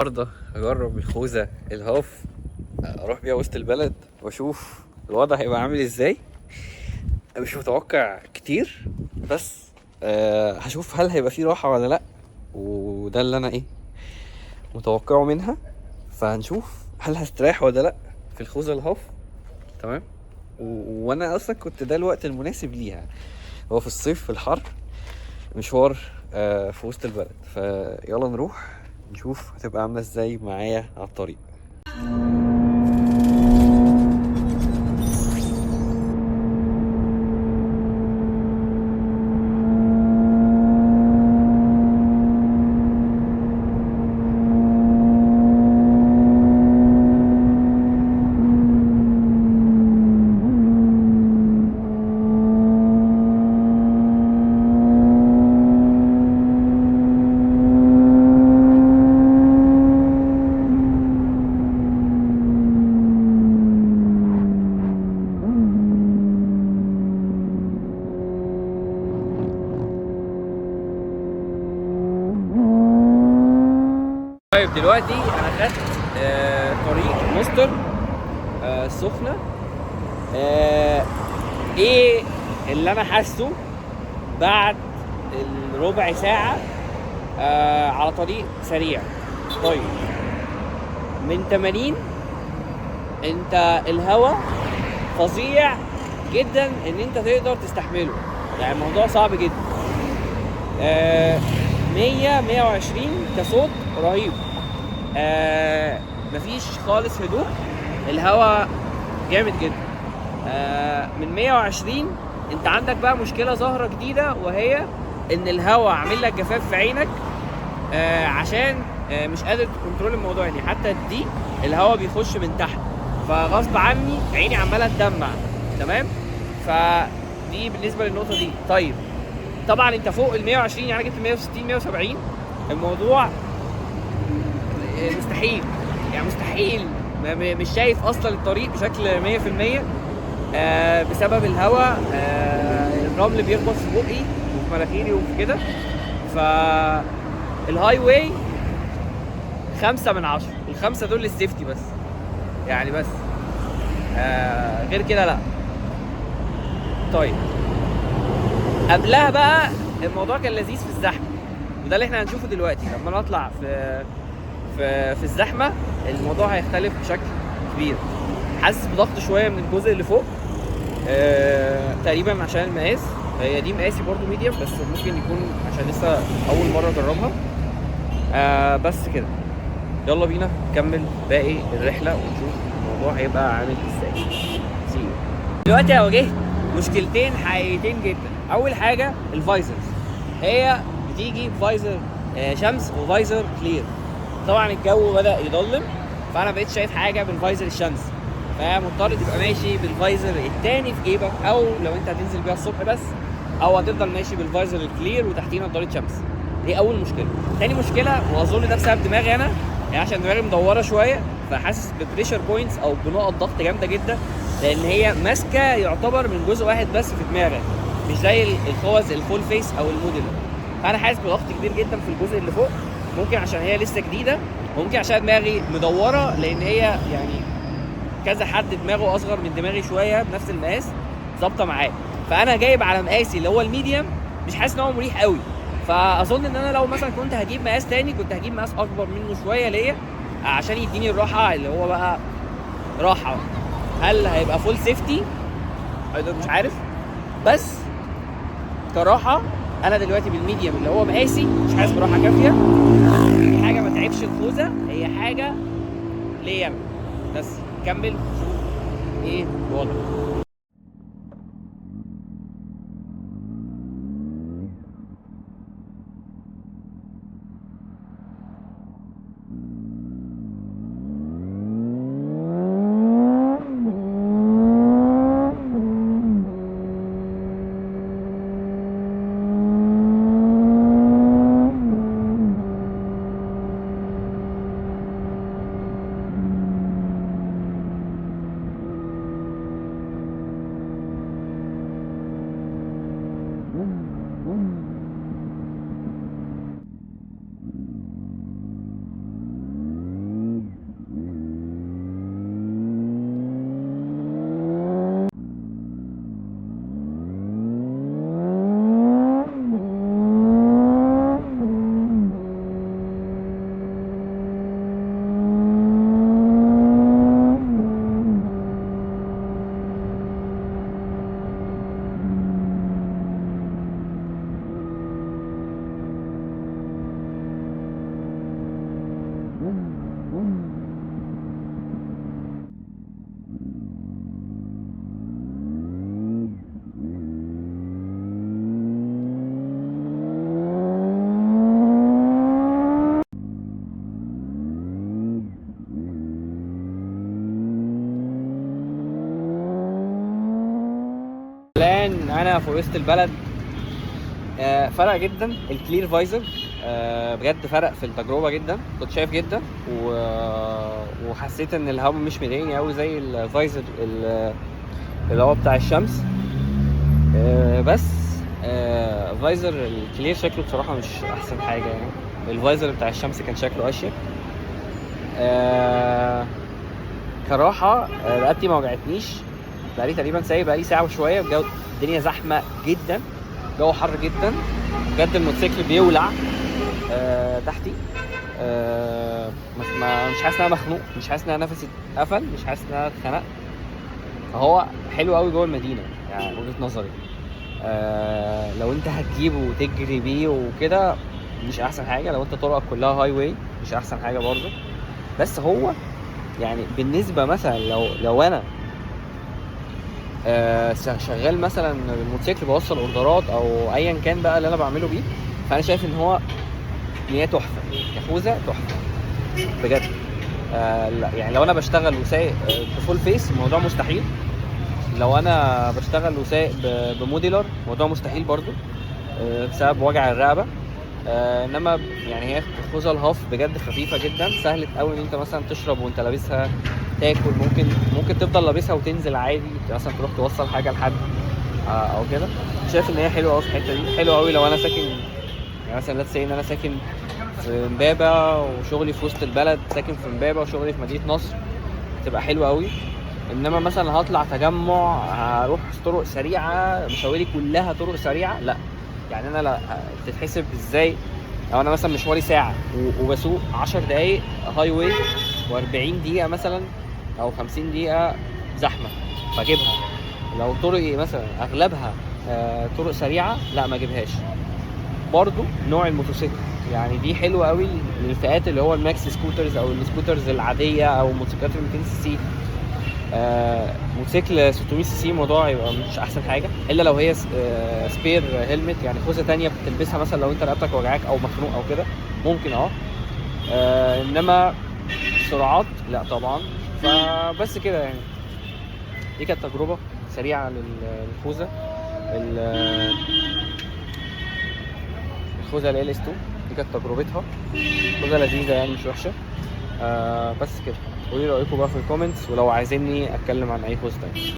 النهارده اجرب الخوذه الهاف، اروح بيها وسط البلد واشوف الوضع هيبقى عامل ازاي. مش متوقع كتير، بس هشوف هل هيبقى فيه راحه ولا لا، وده اللي انا متوقعه منها. فهنشوف هل هستريح ولا لا في الخوذه الهاف. تمام. وانا اصلا كنت ده الوقت المناسب ليها، هو في الصيف في الحر، مشوار في وسط البلد. فيلا نروح نشوف هتبقى عامله ازاي معايا على الطريق. طيب دلوقتي انا خدت طريق مستر السخنة. ايه اللي انا حاسه بعد الربع ساعة على طريق سريع؟ طيب، من 80 انت الهوا فظيع جدا ان انت تقدر تستحمله، يعني الموضوع صعب جدا. 100 120 كصوت رهيب. مفيش خالص هدوء، الهوا جامد جدا. من 120 انت عندك بقى مشكله ظاهره جديده، وهي ان الهوا عامل لك جفاف في عينك، عشان مش قادر تكنترول الموضوع. يعني حتى دي الهوا بيخش من تحت، فغصب عني عيني عماله تدمع. تمام. فدي بالنسبه للنقطه دي. طيب طبعا انت فوق ال 120، يعني جبت 160 170، الموضوع مستحيل، يعني مستحيل. مش شايف اصلا الطريق بشكل 100%، بسبب الهواء. الرمل بيخبط في بقي وفي مناخيري وفي كده. فالهاي واي 5/10، ال5 دول للسيفتي بس، يعني بس غير كده لا. طيب قبلها بقى الموضوع كان لذيذ في الزحمه، وده اللي احنا هنشوفه دلوقتي. لما نطلع في الزحمه الموضوع هيختلف بشكل كبير. حاسس بضغط شويه من الجزء اللي فوق، تقريبا عشان المقاس. هي دي مقاسي برضو ميديوم، بس ممكن يكون عشان لسه اول مره اجربها. بس كده، يلا بينا نكمل باقي الرحله ونشوف الموضوع هيبقى عامل ازاي. سي دلوقتي واجهت مشكلتين حقيقيتين جدا. اول حاجه الفايزرز، هي بتيجي بفايزر شمس وفايزر كلير. طبعا الجو بدا يضلم، فانا بقيت شايف حاجه بالفايزر الشمس، فمضطر تبقى ماشي بالفايزر التاني في جيبك، او لو انت هتنزل بيها الصبح بس، او هتفضل ماشي بالفايزر الكلير وتحتيه نضاره شمس. دي اول مشكله. تاني مشكله، واظن ده بسبب دماغي انا، يعني عشان دماغي مدوره شويه، فحاسس ببريشر بوينتس او بنقط ضغط جامده جدا، لان هي ماسكه يعتبر من جزء واحد بس في دماغك، مش زي الخوذ الفول فيس او الموديل. فانا حاسس بضغط كبير جدا في الجزء اللي فوق. ممكن عشان هي لسه جديده، وممكن عشان دماغي مدوره، لان هي يعني كذا حد دماغه اصغر من دماغي شويه بنفس المقاس ظابطه معاه. فانا جايب على مقاسي اللي هو الميديم، مش حاسس ان هو مريح قوي. فاظن ان انا لو مثلا كنت هجيب مقاس تاني، كنت هجيب مقاس اكبر منه شويه ليا، عشان يديني الراحه اللي هو بقى راحه. هل هيبقى فول سيفتي؟ مش عارف، بس كراحه انا دلوقتي بالميديم اللي هو مقاسي مش حاسس براحه كافيه. دي حاجه ما تعبش الخوذه، هي حاجه ليا انا بس. كمل شوف ايه الوضع. معانا في وسط البلد. فرق جدا الكلير فايزر، بجد فرق في التجربه جدا، كنت شايف جدا وحسيت ان الهوا مش مضايقني قوي زي الفايزر اللي هو بتاع الشمس. بس فايزر الكلير شكله بصراحه مش احسن حاجه يعني. الفايزر بتاع الشمس كان شكله اشيك. كراحه رقبتي ما وجعتنيش، بقالي تقريبا سايق بقالي ساعه وشويه. الدنيا زحمه جدا، جو حر جدا بجد، الموتوسيكل بيولع تحتي. مش حاسس ان انا مخنوق، مش حاسس ان انا نفسي اتقفل، مش حاسس ان انا اتخنقت. فهو حلو قوي جوه المدينه يعني وجهه نظري. لو انت هتجيبه وتجري بيه وكده مش احسن حاجه. لو انت طرقك كلها هاي واي مش احسن حاجه برضه. بس هو يعني بالنسبه مثلا لو انا شغال مثلا الموتوسيكل بوصل اوردرات او ايا كان بقى اللي انا بعمله بيه، فانا شايف ان هي تحفه كخوذه، تحفه بجد. لا يعني لو انا بشتغل وسايق بفول فيس الموضوع مستحيل. لو انا بشتغل وسايق بموديلر الموضوع مستحيل برضو بسبب وجع الرقبه. انما يعني هي الخوذه الهاف بجد خفيفه جدا، سهله قوي ان انت مثلا تشرب وانت لابسها، تاكل، ممكن تفضل لابسها وتنزل عادي، مثلا تروح توصل حاجه لحد او كده. شايف ان هي حلوه قوي في الحته دي، حلوه قوي لو انا ساكن يعني مثلا لاتس سي ان انا ساكن في امبابه وشغلي في وسط البلد، ساكن في امبابه وشغلي في مدينه نصر، تبقى حلوه قوي. انما مثلا هطلع تجمع، هروح طرق سريعه، مشاويري كلها طرق سريعه، لا يعني انا لا تتحسب ازاي. لو انا مثلا مشواري ساعه وبسوق 10 دقايق هاي واي و40 دقيقه مثلا او 50 دقيقه زحمه فاجيبها. لو طرقي مثلا اغلبها طرق سريعه لا ما اجيبهاش. برضو نوع الموتوسيكل يعني دي حلوه قوي للفئات اللي هو الماكس سكوترز او السكوترز العاديه او موتوسيكلات 200 سي سي. موتوسيكل 600 سي سي الموضوع يبقى مش احسن حاجه الا لو هي سبير هيلمت، يعني خوذه تانية بتلبسها مثلا لو انت رقبتك وجعاك او مخنوق او كده ممكن انما سرعات لا طبعا. فبس كده يعني دي كانت تجربه سريعه للخوذه الخوذه ال LS2. دي كانت تجربتها، خوذه لذيذه يعني مش وحشه. بس كده قولي رايكم بقى في الكومنتس، ولو عايزيني اتكلم عن اي خوذه تاني.